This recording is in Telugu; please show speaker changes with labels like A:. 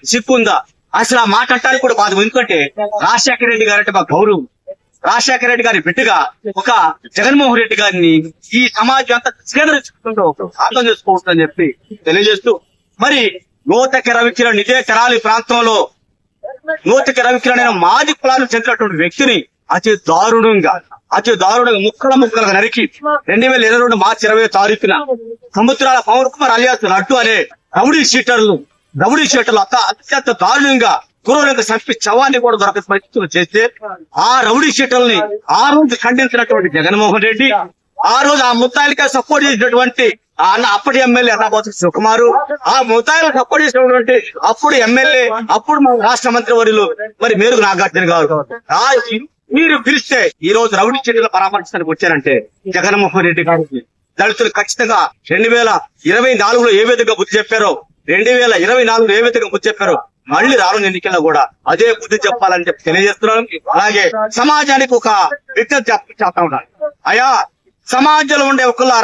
A: సిగ్గుందా అసలు ఆ మాట అంటానికి కూడా బాధ. ఎందుకంటే రాజశేఖర రెడ్డి గారంటే మా గౌరవం. రాజశేఖర రెడ్డి గారి బిడ్డగా ఒక జగన్మోహన్ రెడ్డి గారిని ఈ సమాజం అంతా స్వీకరించుకుంటూ అర్థం చేసుకోవచ్చని చెప్పి తెలియజేస్తూ, మరి నూతకి రవికిరణ్ ఇదే తెరాలి ప్రాంతంలో నూతకి రవికిరణ్ మాది కులాలకు చెందినటువంటి వ్యక్తిని అతి దారుణంగా ముక్కలుగా నరికి 2022 మార్చి 20వ తారీఖున సముద్రాల పవన్ కుమార్ అలియాస్ లడ్డు అనే రౌడీ షీటర్లు అత్యంత దారుణంగా క్రూరంగా చంపి శవాన్ని కూడా దొరక పరిస్థితులు చేస్తే ఆ రౌడీ షీటర్ని ఆ రోజు ఖండించినటువంటి జగన్మోహన్ రెడ్డి, ఆ రోజు ఆ ముత్తాయిలకే సపోర్ట్ చేసినటువంటి అప్పటి ఎమ్మెల్యే అన్నాబోతు శివకుమారు, ఆ ముత్తాయిలకు సపోర్ట్ చేసినటువంటి అప్పుడు ఎమ్మెల్యే అప్పుడు మా రాష్ట్ర మంత్రి వర్యులు మరి మేరుగు నాగార్జున గారు మీరు పిలిస్తే ఈ రోజు రౌడీ షీటర్ల పరామర్శించడానికి వచ్చారంటే జగన్మోహన్ రెడ్డి గారికి దళితులు ఖచ్చితంగా 2024లో ఏ విధంగా బుద్ధి చెప్పారో 2024 ఏ విధంగా బుద్ధి చెప్పారో మళ్ళీ రానున్న ఎన్నికల్లో కూడా అదే బుద్ధి చెప్పాలని చెప్పి తెలియజేస్తున్నాను. అలాగే సమాజానికి ఒక విజ్ఞప్తి చేస్తా ఉన్నాను. అయా సమాజంలో ఉండే ఒకళ్ళు